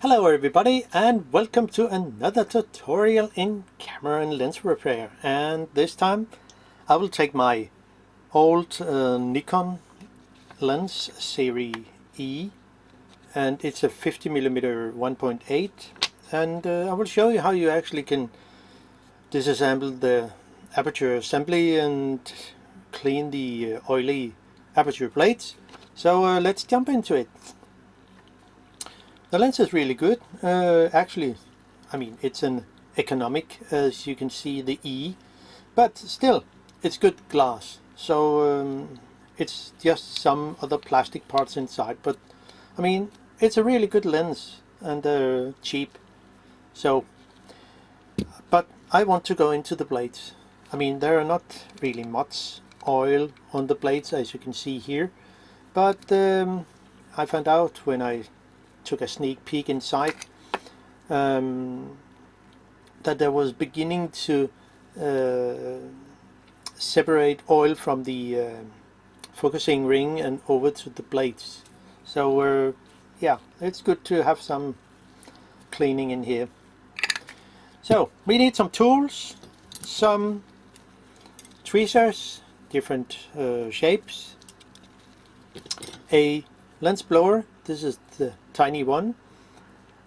Hello everybody, and welcome to another tutorial in camera and lens repair. And this time I will take my old Nikon Lens Series E, and it's a 50mm 1.8, and I will show you how you actually can disassemble the aperture assembly and clean the oily aperture plates. So let's jump into it. The lens is really good. Actually, I mean, it's an economic, as you can see, the E, but still, it's good glass. So it's just some other plastic parts inside, but I mean, it's a really good lens and cheap. So, but I want to go into the blades. I mean, there are not really much oil on the blades, as you can see here, but I found out when I took a sneak peek inside that there was beginning to separate oil from the focusing ring and over to the blades. So yeah, it's good to have some cleaning in here. So we need some tools, some tweezers, different shapes, a lens blower. This is the tiny one,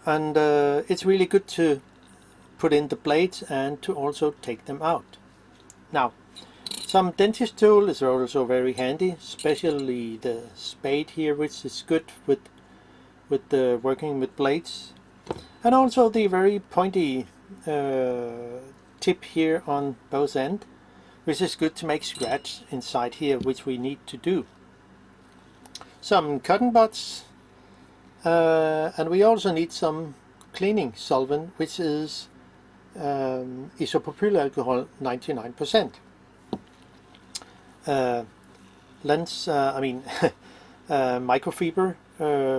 and it's really good to put in the blades and to also take them out. Now, some dentist tool is also very handy, especially the spade here, which is good with working with blades, and also the very pointy tip here on both ends, which is good to make scratch inside here, which we need to do. Some cotton buds. And we also need some cleaning solvent, which is Isopropylalcohol 99%. Microfiber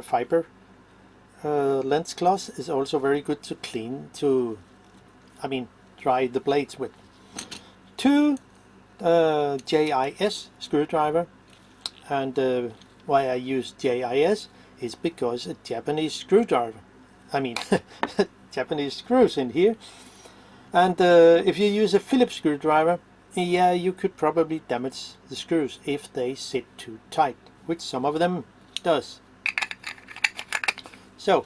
fiber lens cloth is also very good to clean, dry the blades with. 2 JIS screwdriver, and why I use JIS is because a Japanese screwdriver. Japanese screws in here. And if you use a Phillips screwdriver, yeah, you could probably damage the screws if they sit too tight, which some of them does. So,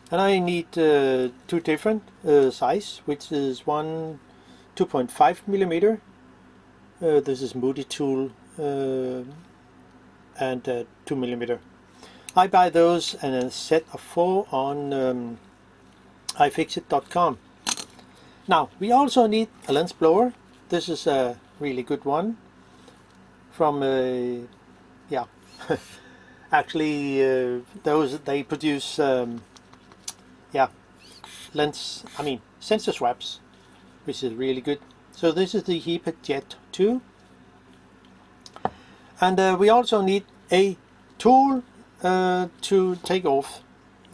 and I need 2 different size, which is one 2.5mm. This is Moody tool, and 2mm. I buy those in a set of 4 on ifixit.com. Now, we also need a lens blower. This is a really good one from actually those, they produce sensor swaps, which is really good. So this is the HEPA Jet 2, and we also need a tool to take off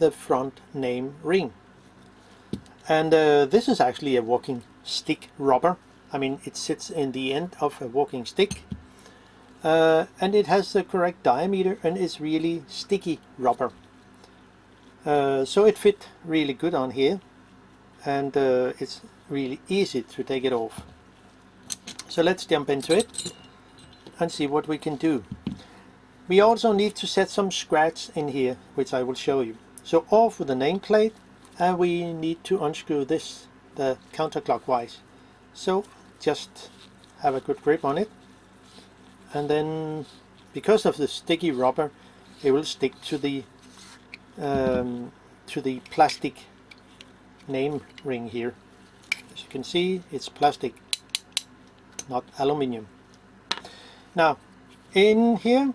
the front name ring. And this is actually a walking stick rubber. I mean, it sits in the end of a walking stick, and it has the correct diameter, and it's really sticky rubber. So it fit really good on here, and it's really easy to take it off. So let's jump into it and see what we can do. We also need to set some scratch in here, which I will show you. So off with the nameplate, and we need to unscrew this the counterclockwise. So just have a good grip on it, and then because of the sticky rubber, it will stick to the plastic name ring here. As you can see, it's plastic, not aluminium. Now, in here,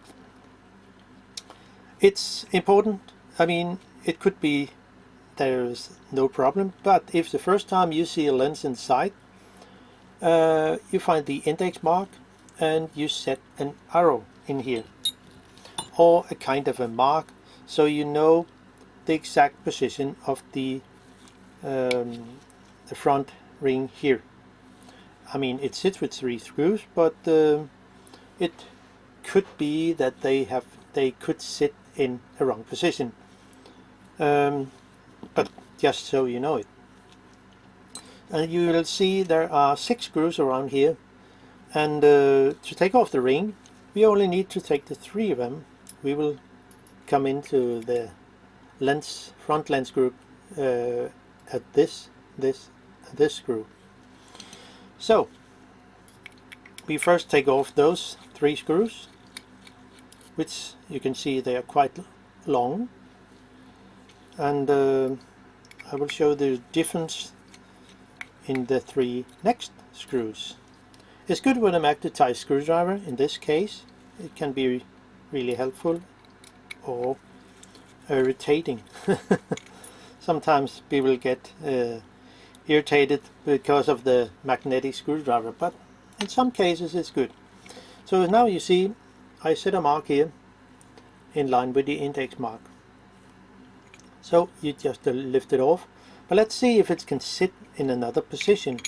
it's important. I mean, it could be there's no problem, but if the first time you see a lens inside, you find the index mark and you set an arrow in here, or a kind of a mark, so you know the exact position of the front ring here. I mean, it sits with 3 screws, but it could be that they could sit in a wrong position. but just so you know it. And you will see there are 6 screws around here, and to take off the ring we only need to take the 3 of them. We will come into the lens, front lens group at this screw. So we first take off those 3 screws, which you can see they are quite long, and I will show the difference in the 3 next screws. It's good with a magnetized screwdriver. In this case it can be really helpful or irritating. Sometimes people get irritated because of the magnetic screwdriver, but in some cases it's good. So now you see I set a mark here in line with the index mark. So you just lift it off, but let's see if it can sit in another position.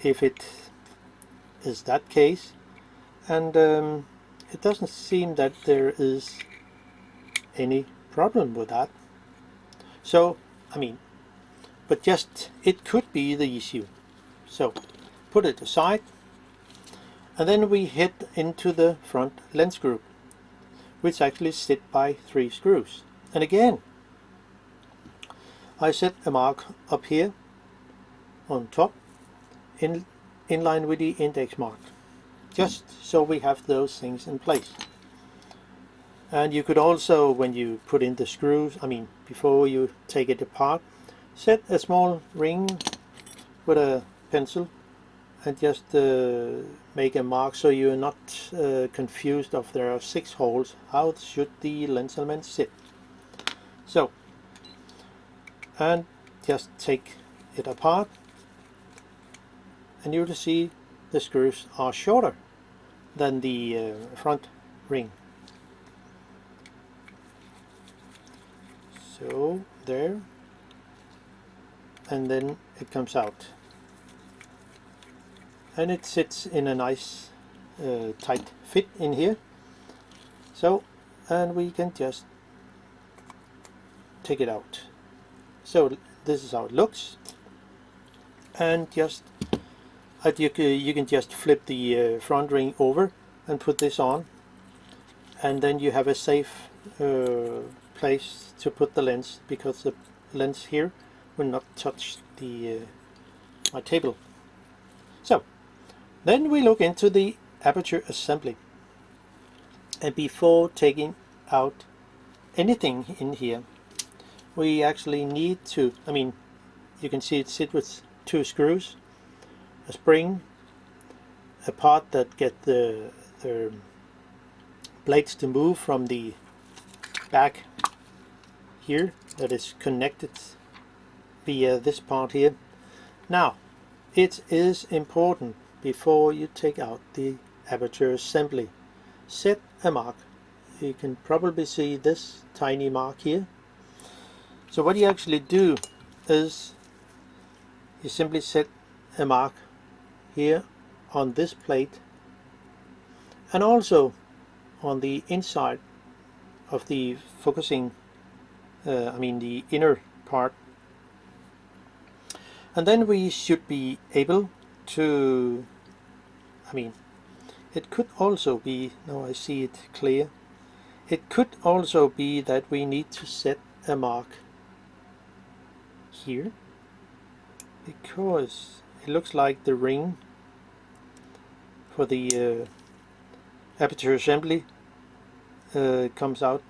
If it is that case, and it doesn't seem that there is any problem with that. So I mean, but just it could be the issue. So put it aside, and then we head into the front lens group, which actually sit by 3 screws. And again I set a mark up here on top in line with the index mark, just so we have those things in place. And you could also, when you put in the screws, I mean before you take it apart, set a small ring with a pencil and just make a mark so you're not confused if there are 6 holes. How should the lens element sit? So, and just take it apart, and you will see the screws are shorter than the front ring. So there, and then it comes out, and it sits in a nice tight fit in here. So, and we can just take it out. So this is how it looks, and just you can just flip the front ring over and put this on, and then you have a safe place to put the lens, because the lens here will not touch the my table. So then we look into the aperture assembly, and before taking out anything in here we actually need to, I mean, you can see it sit with 2 screws, a spring, a part that get the blades to move from the back here, that is connected via this part here. Now it is important, before you take out the aperture assembly, set a mark. You can probably see this tiny mark here. So what you actually do is you simply set a mark here on this plate, and also on the inside of the focusing, I mean the inner part, and then we should be able to, I mean, it could also be, now I see it clear, it could also be that we need to set a mark here, because it looks like the ring for the aperture assembly comes out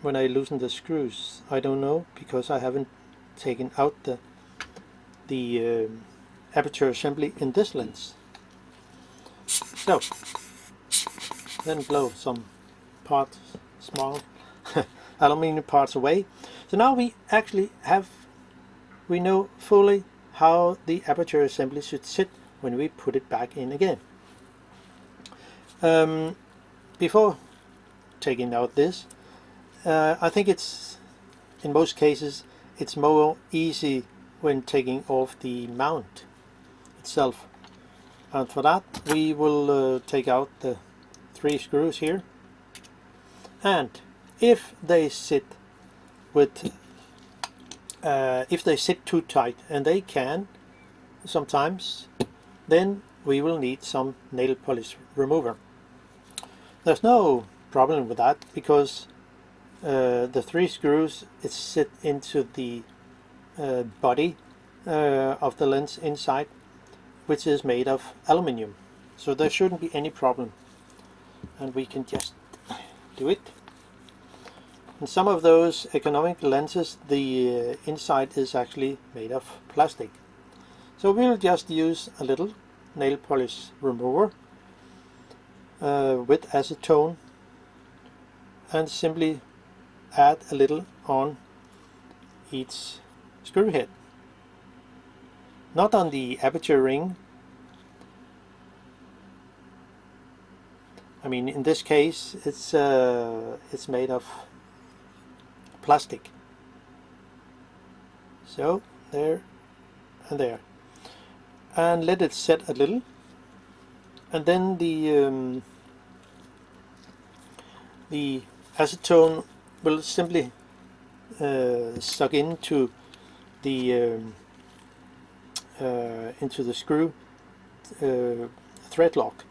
when I loosen the screws. I don't know, because I haven't taken out the aperture assembly in this lens. So then blow some parts, small aluminum parts away. So now we actually have, we know fully how the aperture assembly should sit when we put it back in again. Before taking out this, I think it's, in most cases, it's more easy when taking off the mount itself. And for that we will take out the 3 screws here, and if they sit with if they sit too tight, and they can sometimes, then we will need some nail polish remover. There's no problem with that, because the 3 screws sit into the body of the lens inside, which is made of aluminium, so there shouldn't be any problem, and we can just do it. In some of those economic lenses, the inside is actually made of plastic, so we'll just use a little nail polish remover with acetone, and simply add a little on each screw head. Not on the aperture ring. I mean, in this case, it's made of plastic. So there and there, and let it set a little, and then the acetone will simply suck into the screw thread lock.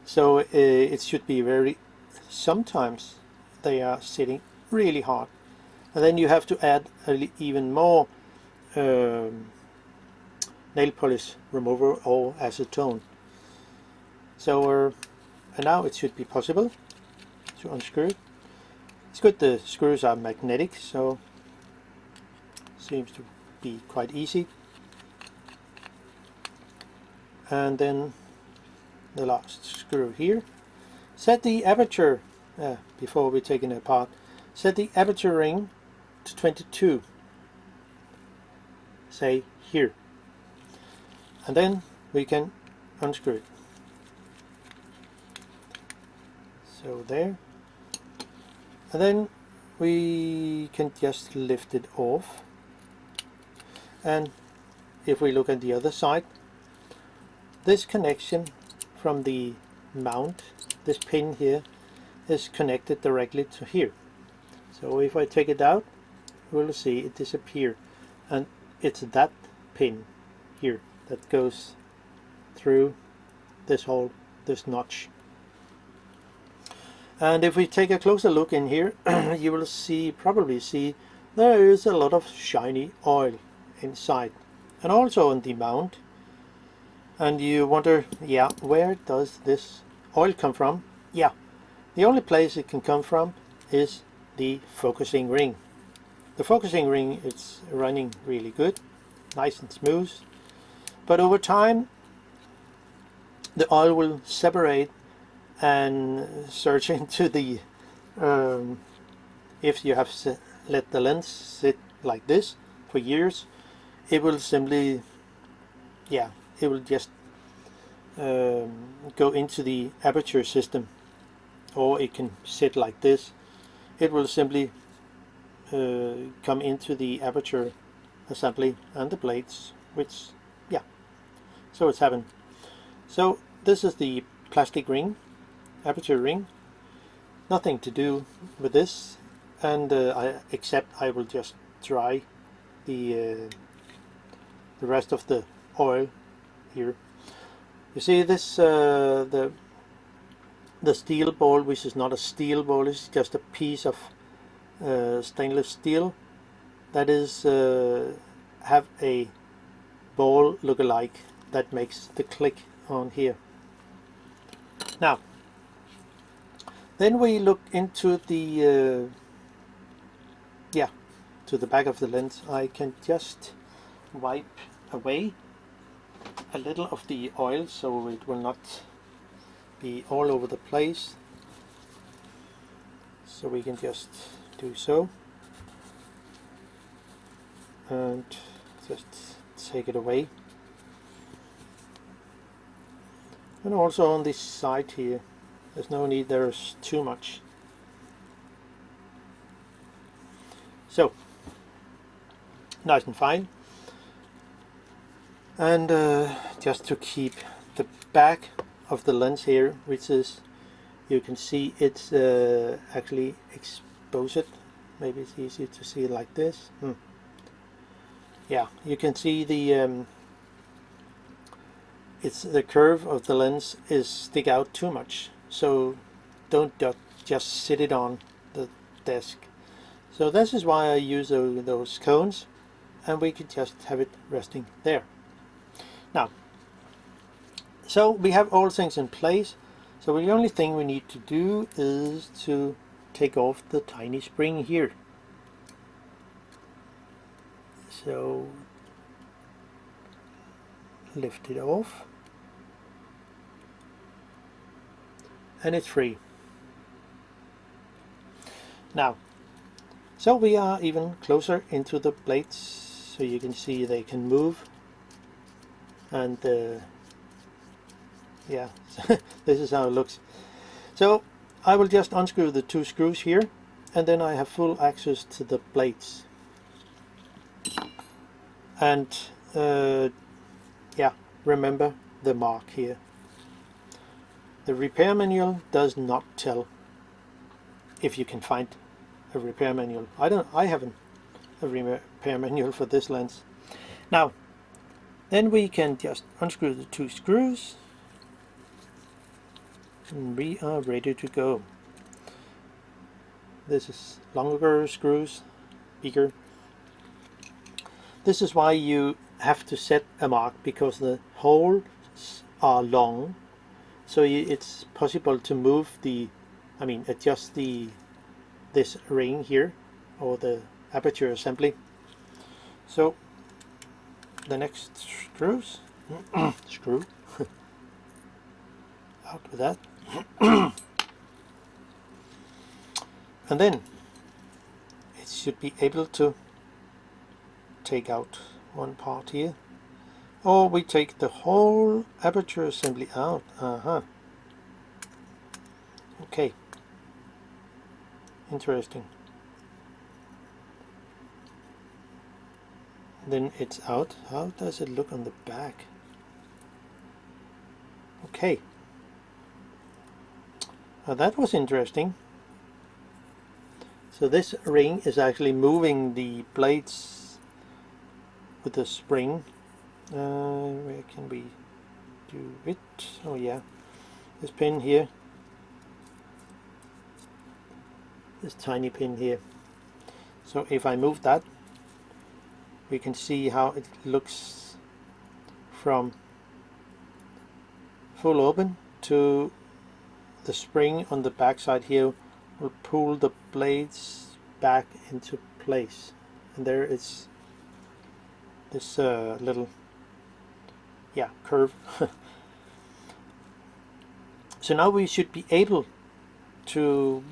So it should be very, sometimes they are sitting really hard, and then you have to add even more nail polish remover or acetone. So and now it should be possible to unscrew it. It's good the screws are magnetic, so seems to be quite easy. And then the last screw here. Set the aperture, before we take it apart, set the aperture ring to 22, say here, and then we can unscrew it. So there, and then we can just lift it off, and if we look at the other side, this connection from the mount, this pin here, is connected directly to here. So if I take it out, we'll see it disappear, and it's that pin here that goes through this hole, this notch. And if we take a closer look in here, you will probably see there is a lot of shiny oil inside, and also on the mount. And you wonder, yeah, where does this oil come from? Yeah, the only place it can come from is the focusing ring. The focusing ring is running really good, nice and smooth, but over time the oil will separate and search into the if you have let the lens sit like this for years, it will simply, yeah, it will just go into the aperture system, or it can sit like this. It will simply come into the aperture assembly and the blades, which, yeah, so it's happened. So this is the plastic ring, aperture ring, nothing to do with this, and except I will just dry the rest of the oil here. You see this, the steel ball, which is not a steel ball, it's just a piece of stainless steel that is have a ball look-alike that makes the click on here. Now then we look into the to the back of the lens. I can just wipe away a little of the oil so it will not be all over the place, so we can just do so and just take it away. And also on this side here, there's no need, there's too much. So nice and fine. And just to keep the back of the lens here, which is, you can see it's actually exposed. Maybe it's easy to see like this. yeah, you can see the it's the curve of the lens is stick out too much, so don't just sit it on the desk. So this is why I use those cones, and we could just have it resting there. Now, so we have all things in place, so the only thing we need to do is to take off the tiny spring here. So lift it off, and it's free. Now, so we are even closer into the plates, so you can see they can move, and yeah, this is how it looks. So I will just unscrew the two screws here, and then I have full access to the plates. And yeah, remember the mark here. The repair manual does not tell, if you can find a repair manual. I haven't a repair manual for this lens. Now, then we can just unscrew the two screws, and we are ready to go. This is longer screws, bigger. This is why you have to set a mark, because the holes are long, so it's possible to move adjust this ring here, or the aperture assembly. So the next screws, screw out with that, and then it should be able to take out one part here, or we take the whole aperture assembly out. Okay, interesting. Then it's out. How does it look on the back? Okay, that was interesting. So this ring is actually moving the blades with the spring. Where can we do it? Oh yeah, this pin here, this tiny pin here. So if I move that, we can see how it looks from full open to the spring on the back side here will pull the blades back into place, and there is this little curve. So now we should be able to,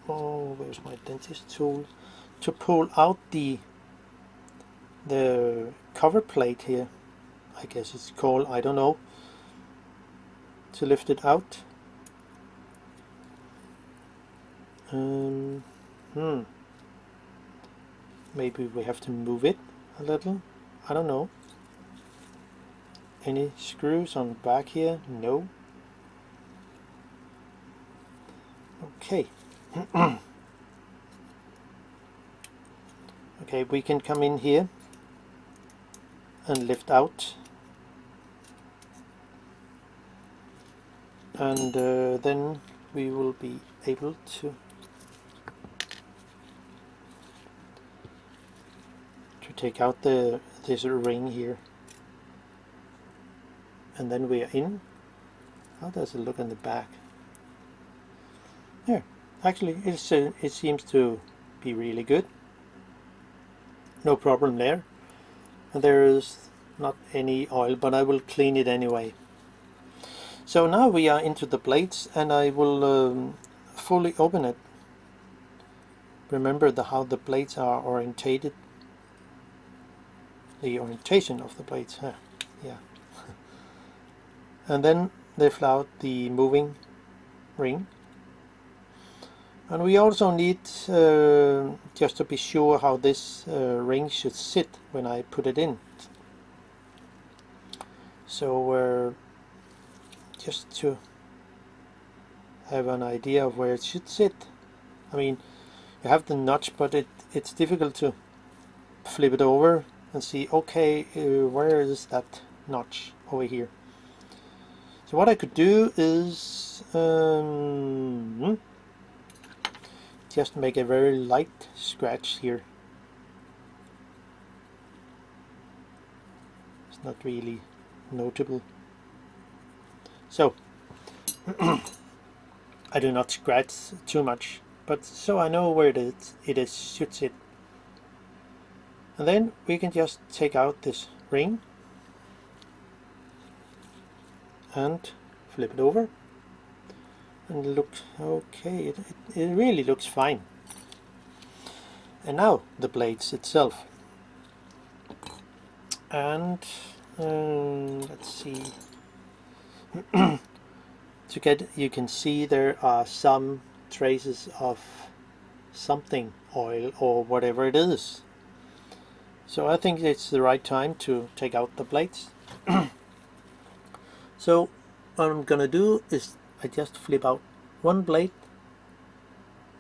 oh, where's my dentist tool, to pull out the cover plate here, I guess it's called, I don't know, to lift it out. Maybe we have to move it a little, I don't know. Any screws on the back here? No. Okay. Okay, we can come in here and lift out, and then we will be able to take out this ring here, and then we are in. How does it look on the back? There, actually it seems to be really good. No problem there, and there is not any oil, but I will clean it anyway. So now we are into the plates, and I will fully open it. Remember how the plates are orientated, the orientation of the plates, yeah. And then lift out the moving ring, and we also need just to be sure how this ring should sit when I put it in. So just to have an idea of where it should sit. I mean, you have the notch, but it's difficult to flip it over and see, okay, where is that notch over here. So what I could do is just make a very light scratch here. It's not really notable. So I do not scratch too much, but so I know where it should sit. And then we can just take out this ring and flip it over, and it looks okay. It really looks fine. And now the blades itself. And let's see. You can see there are some traces of something, oil or whatever it is. So I think it's the right time to take out the blades. So what I'm gonna do is I just flip out one blade,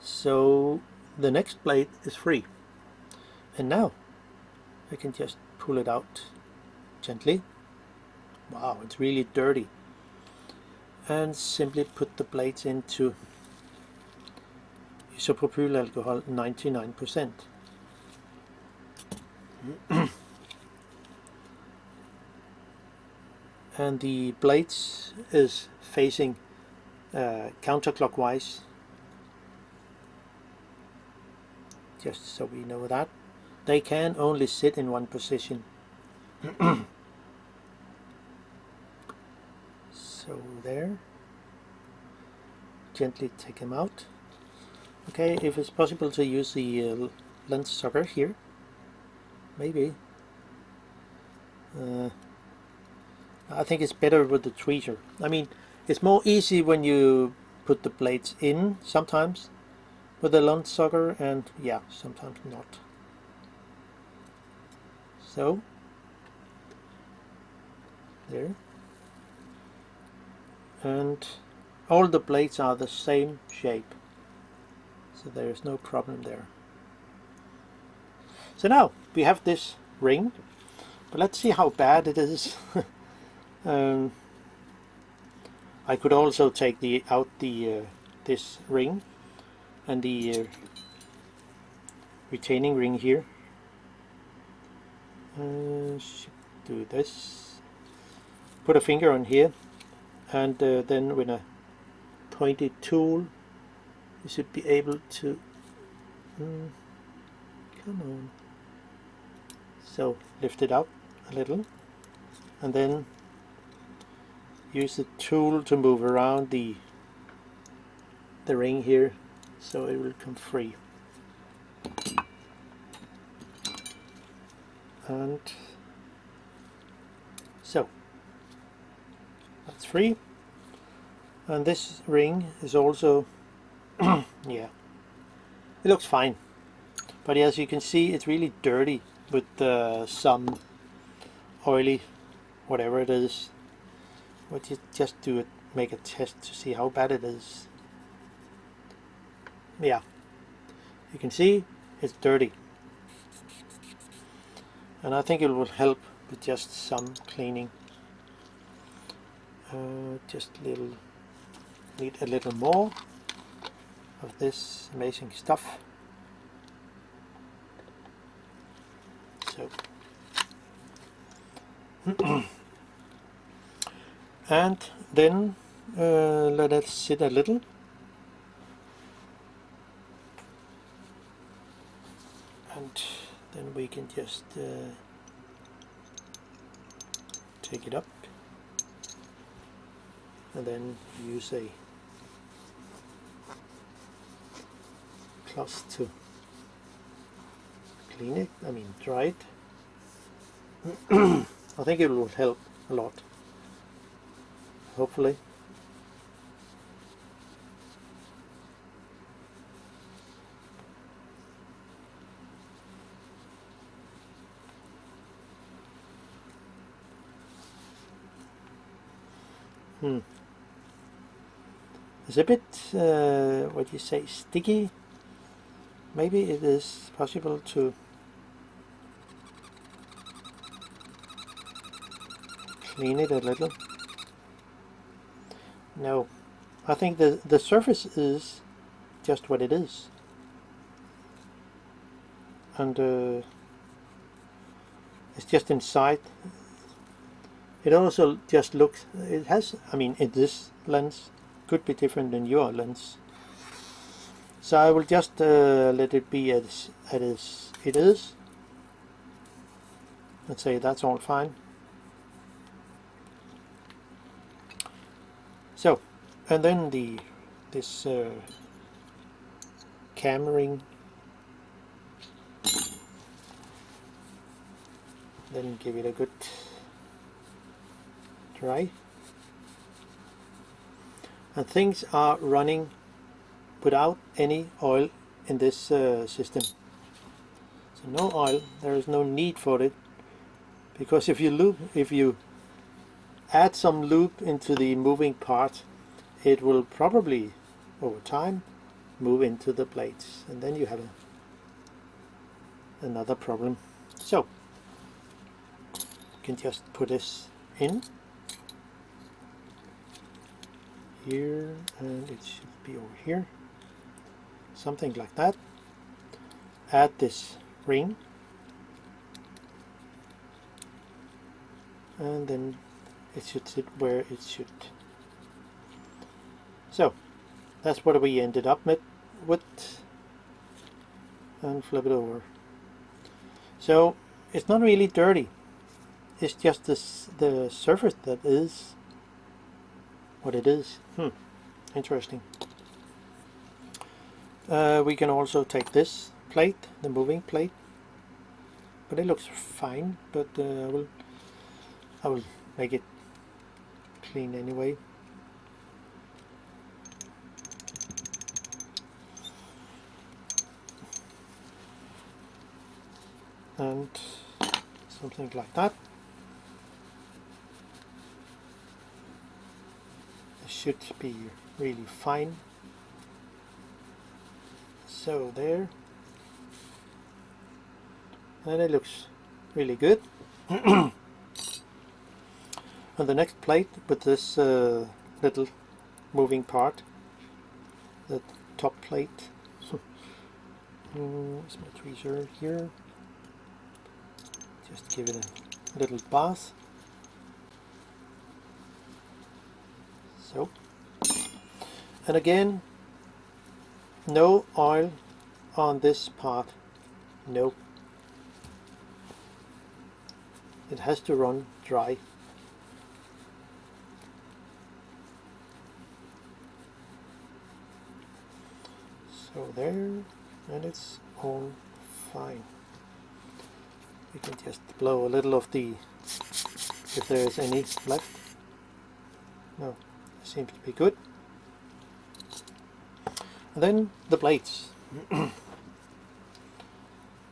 so the next blade is free. And now I can just pull it out gently. Wow, it's really dirty. And simply put the blades into Isopropylalcohol 99%. And the blades is facing counterclockwise, just so we know that. They can only sit in one position. So there, gently take them out. Okay, if it's possible to use the lens sucker here, maybe. I think it's better with the tweezer. I mean, it's more easy when you put the blades in sometimes with the lens sucker, and yeah, sometimes not. So there, and all the blades are the same shape, so there is no problem there. So now we have this ring, but let's see how bad it is. I could also take out this ring and the retaining ring here. Do this. Put a finger on here, and then with a pointed tool, you should be able to. Come on. So lift it up a little, and then use the tool to move around the ring here, so it will come free. And so that's free. And this ring is also yeah, it looks fine, but as you can see, it's really dirty with some oily whatever it is. But you just do it, make a test to see how bad it is. Yeah, you can see it's dirty, and I think it will help with just some cleaning. Just need a little more of this amazing stuff. So and then let it sit a little, and then we can just take it up and then use a cloth to clean it, dry it. I think it will help a lot, hopefully. It's a bit, what do you say, sticky. Maybe it is possible to clean it a little. No, I think the surface is just what it is, and it's just inside. It also just looks, it has, I mean, in this lens could be different than your lens, so I will just let it be as it is. Let's say that's all fine. So, and then this cam ring, then give it a good dry, and things are running without any oil in this system. So no oil, there is no need for it, because if you add some lube into the moving part, it will probably over time move into the blades, and then you have another problem. So you can just put this in here, and it should be over here, something like that. Add this ring, and then it should sit where it should. So that's what we ended up with, and flip it over. So it's not really dirty, it's just the surface that is what it is. Interesting. We can also take this plate, the moving plate, but it looks fine, but I will make it clean anyway. And something like that. It should be really fine. So there, and it looks really good. And the next plate with this little moving part, the top plate. Where's my tweezer here? Just give it a little bath. So, and again, no oil on this part. No, it has to run dry. So there, and it's all fine. We can just blow a little of the, if there is any left. No, it seems to be good. And then the blades.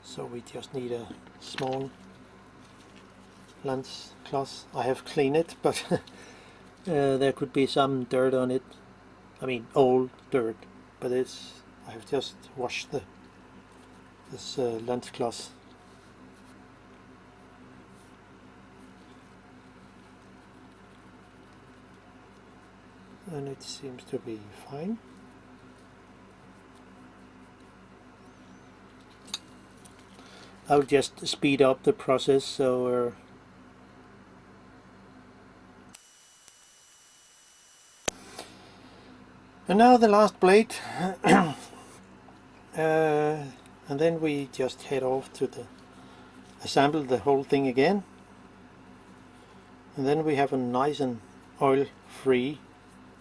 So we just need a small lens cloth. I have cleaned it, but there could be some dirt on it. I mean, old dirt, but I have just washed this lens cloth. And it seems to be fine. I'll just speed up the process, so and now the last blade. And then we just head off to assemble the whole thing again, and then we have a nice and oil-free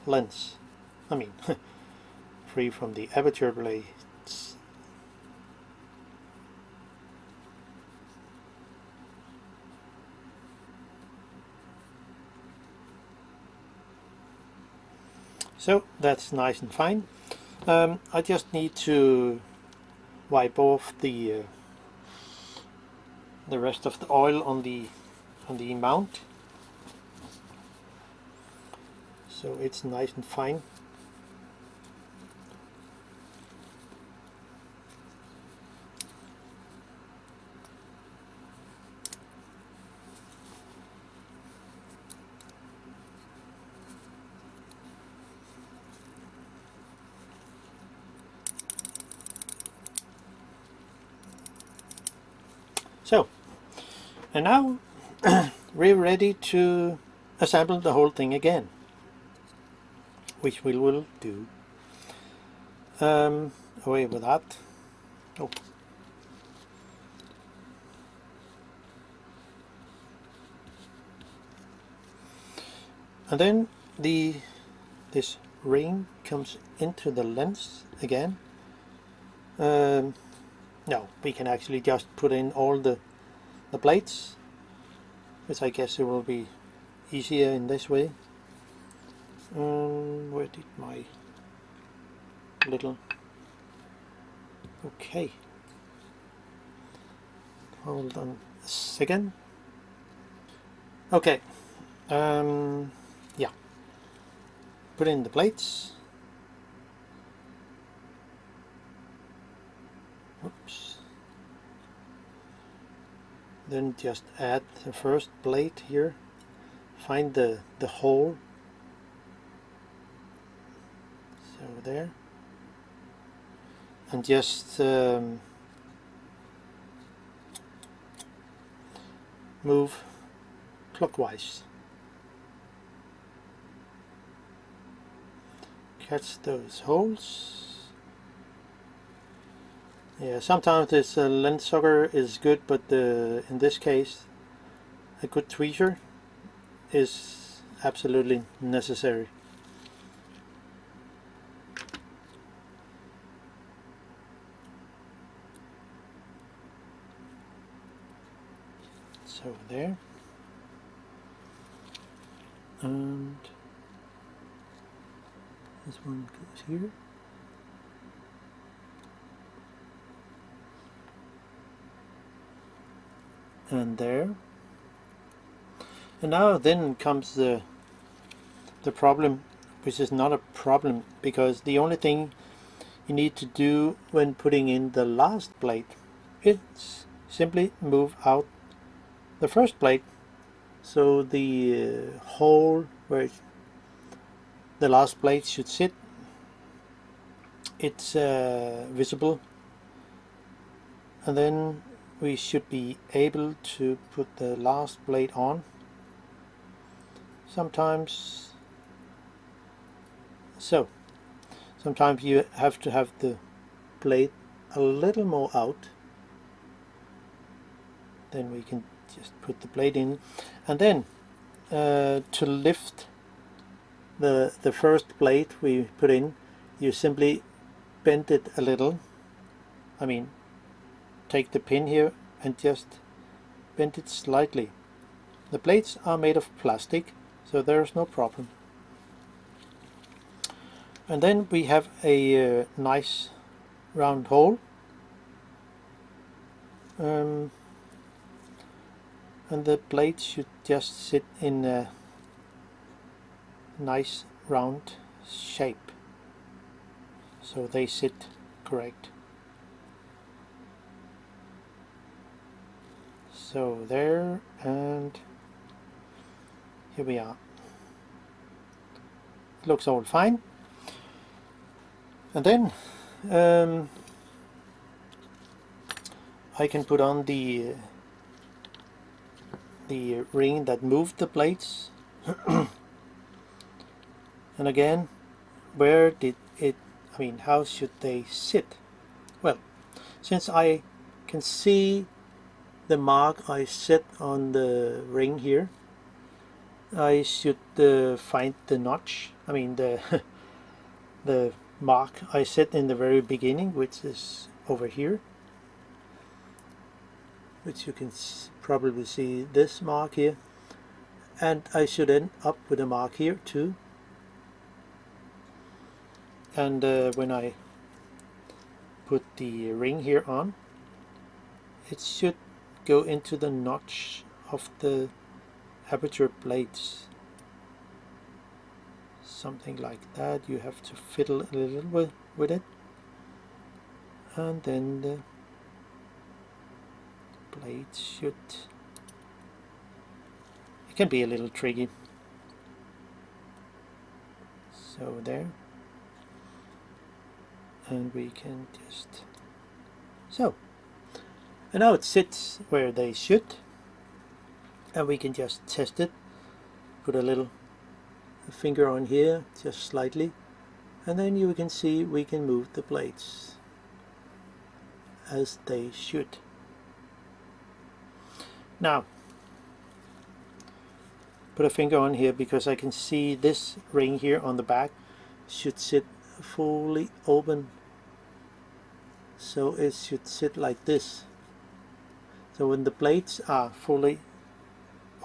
lens. I mean, free from the aperture blades. So that's nice and fine. I just need to wipe off the rest of the oil on the mount, so it's nice and fine. And now we're ready to assemble the whole thing again, which we will do. Away with that. Oh. And then this ring comes into the lens again. No, we can actually just put in all the plates, which I guess it will be easier in this way. Where did my little... Okay, hold on a second. Okay, yeah, put in the plates. Oops. Then just add the first plate here, find the hole, so there, and just move clockwise. Catch those holes. Yeah, sometimes this lens sucker is good, but in this case a good tweezer is absolutely necessary. So there, and this one goes here. And there. And now then comes the problem, which is not a problem, because the only thing you need to do when putting in the last plate is simply move out the first plate, so the hole where the last plate should sit, it's visible, and then we should be able to put the last plate on. Sometimes you have to have the plate a little more out. Then we can just put the plate in, and then to lift the first plate we put in, you simply bend it a little. I mean, take the pin here and just bend it slightly. The plates are made of plastic, so there's no problem. And then we have a nice round hole, and the plate should just sit in a nice round shape, so they sit correct. So there, and here we are. It looks all fine. And then I can put on the ring that moved the plates. And again, where did it, I mean, how should they sit? Well, since I can see the mark I set on the ring here, I should find the notch, I mean the the mark I set in the very beginning, which is over here, which you can probably see this mark here, and I should end up with a mark here too. And when I put the ring here on, it should go into the notch of the aperture plates, something like that. You have to fiddle a little with it, and then the plate should, it can be a little tricky. So there, and we can just, so, and now it sits where they should. and we can just test it. Put a little finger on here, just slightly, and then you can see we can move the blades as they should. Now put a finger on here, because I can see this ring here on the back should sit fully open, so it should sit like this. So when the blades are fully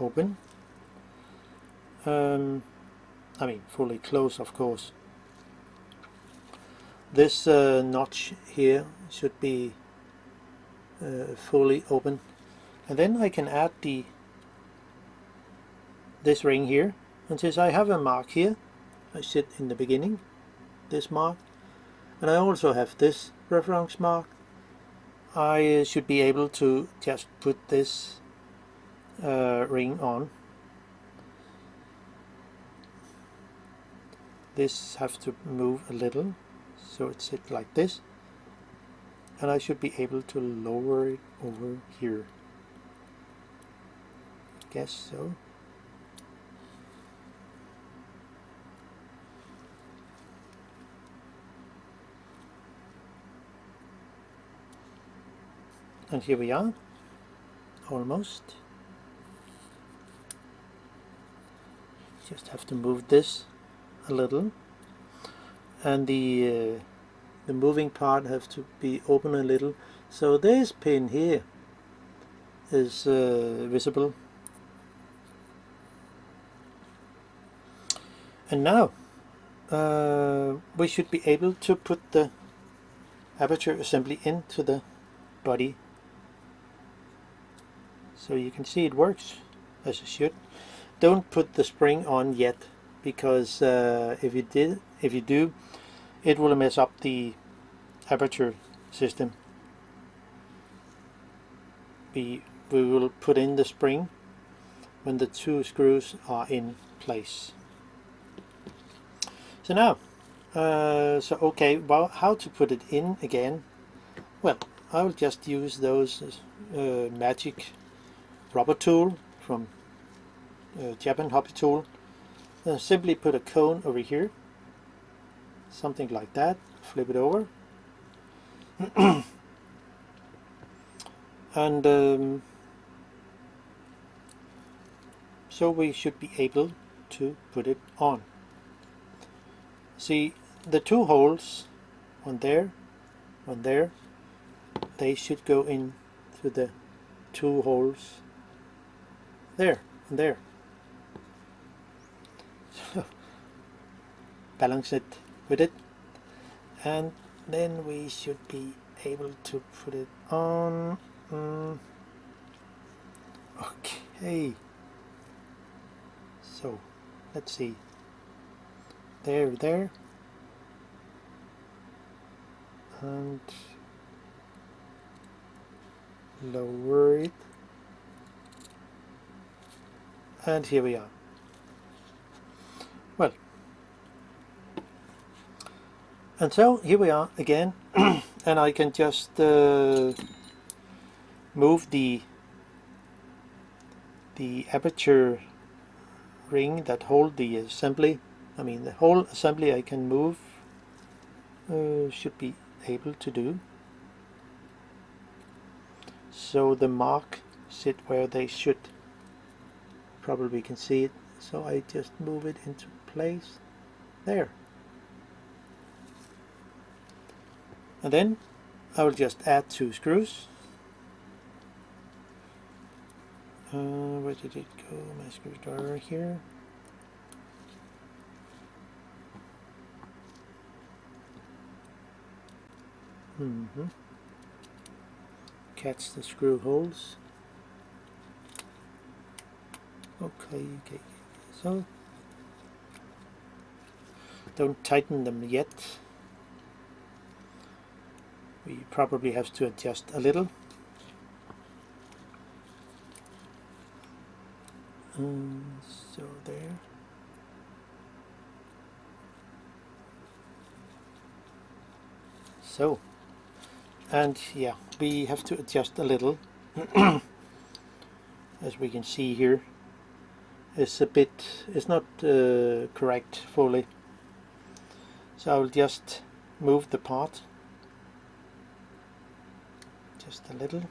open, I mean fully closed, of course, this notch here should be fully open, and then I can add this ring here. And since I have a mark here, I sit in the beginning, this mark, and I also have this reference mark, I should be able to just put this ring on. This have to move a little, so it sits like this, and I should be able to lower it over here. I guess so. And here we are, almost. Just have to move this a little, and the moving part have to be open a little, so this pin here is visible. And now we should be able to put the aperture assembly into the body. So you can see it works as it should. Don't put the spring on yet, because if you do, it will mess up the aperture system. We will put in the spring when the two screws are in place. So now, okay, well, how to put it in again? Well, I will just use those magic rubber tool from Japan hobby tool. Simply put a cone over here, something like that, flip it over, and so we should be able to put it on. See, the two holes, one there, they should go in through the two holes there and there. So balance it with it, and then we should be able to put it on. Okay, so let's see, there, and lower it, and here we are. Well, and so here we are again, and I can just move the aperture ring that hold the assembly. I mean, the whole assembly I can move, should be able to do. So the mark sit where they should. Probably can see it, so I just move it into place there. And then I will just add two screws. Where did it go? My screwdriver here. Catch the screw holes. Okay, so don't tighten them yet. We probably have to adjust a little. So there. So, and yeah, we have to adjust a little. as we can see here, is not correct fully. So I will just move the part just a little,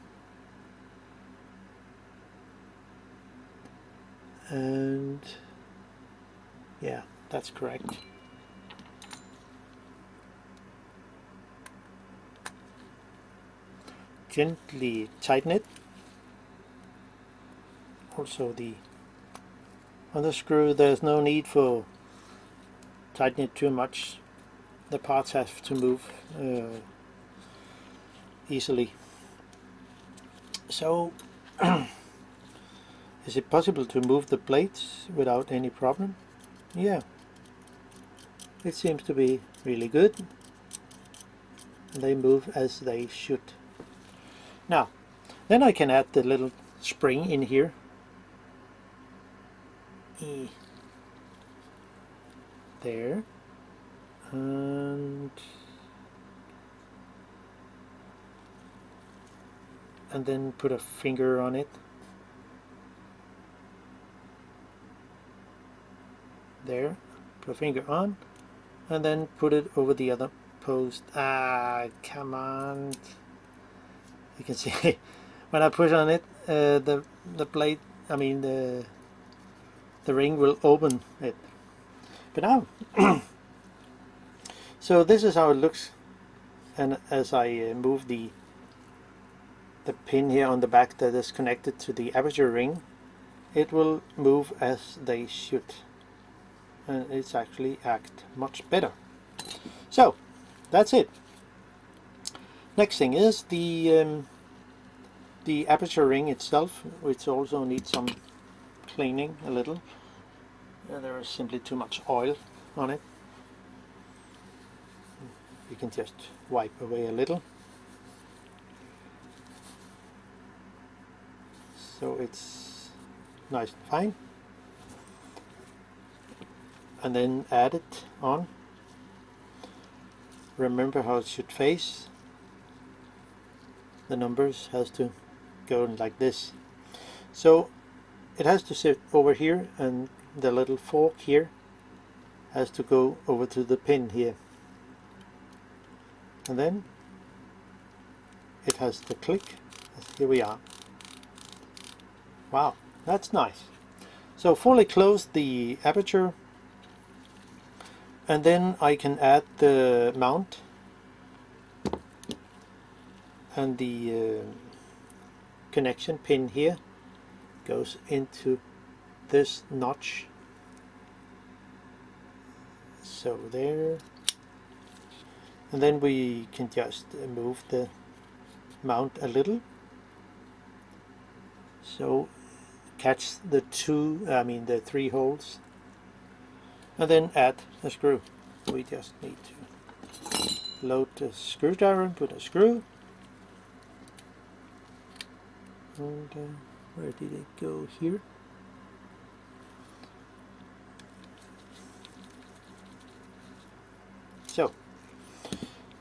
and yeah, that's correct. Gently tighten it. Also the other screw, there's no need for tightening it too much. The parts have to move easily. So is it possible to move the plates without any problem? Yeah, it seems to be really good. They move as they should. Now, then I can add the little spring in here. There. And then put a finger on it. There. Put a finger on. And then put it over the other post. Ah, come on. You can see when I push on it, the plate, I mean the ring will open it. But now, so this is how it looks, and as I move the pin here on the back that is connected to the aperture ring, it will move as they should, and it's actually act much better. So that's it. Next thing is the aperture ring itself, which also needs some cleaning a little. There is simply too much oil on it. You can just wipe away a little, so it's nice and fine, and then add it on. Remember how it should face. The numbers has to go like this, so it has to sit over here, and the little fork here has to go over to the pin here, and then it has to click. Here we are. Wow, that's nice. So fully close the aperture, and then I can add the mount and the connection pin here goes into this notch. So there, and then we can just move the mount a little, so catch the the 3 holes, and then add a screw. We just need to load the screwdriver and put a screw, and where did it go? Here. So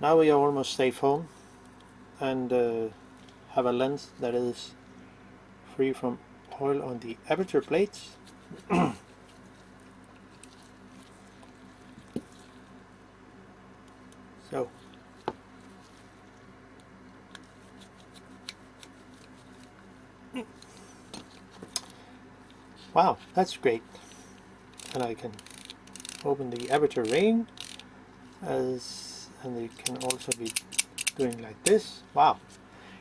now we are almost safe home, and have a lens that is free from oil on the aperture plates. So wow, that's great. And I can open the aperture ring, and it can also be doing like this. Wow,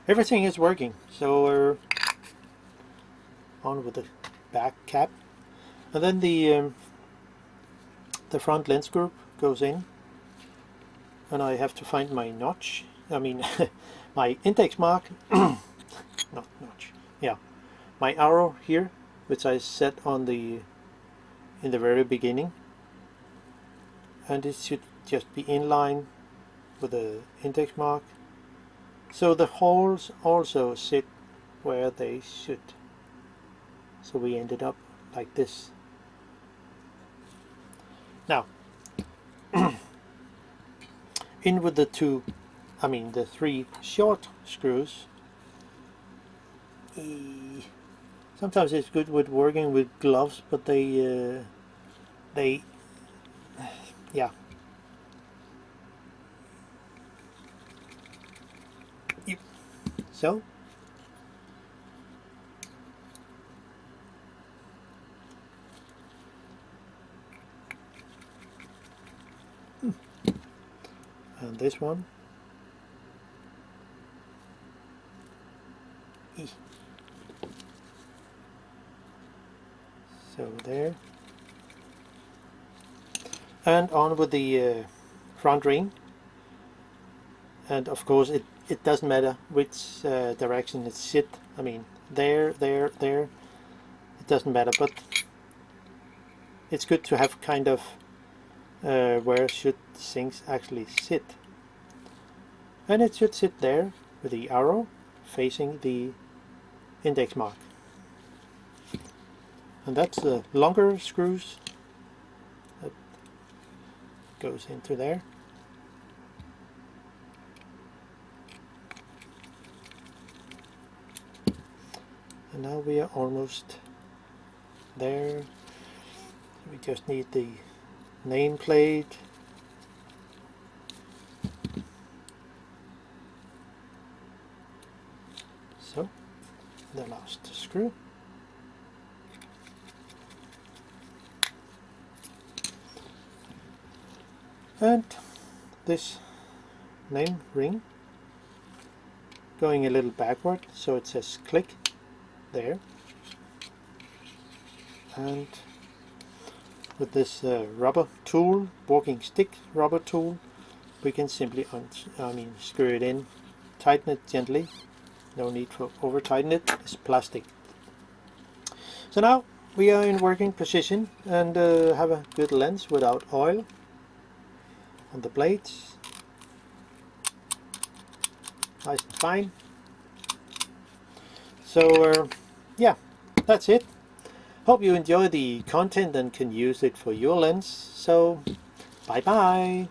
everything is working. So we're on with the back cap, and then the front lens group goes in, and I have to find my notch. I mean, my index mark. Not notch. Yeah, my arrow here, which I set on in the very beginning, and it should just be in line with the index mark, so the holes also sit where they should. So we ended up like this. Now in with the the 3 short screws. Sometimes it's good with working with gloves, but they yeah. Yep. So and this one. So there. And on with the front ring. And of course it doesn't matter which direction it sit. I mean, there, it doesn't matter, but it's good to have kind of where should things actually sit. And it should sit there with the arrow facing the index mark. And that's the longer screws that goes into there. And now we are almost there. We just need the nameplate. So, the last screw. And this name ring going a little backward, so it says click there. And with this rubber tool, walking stick rubber tool, we can simply screw it in, tighten it gently. No need for over tighten it, it's plastic. So now we are in working position and have a good lens without oil on the blades. Nice and fine. So yeah, that's it. Hope you enjoy the content and can use it for your lens. So bye bye.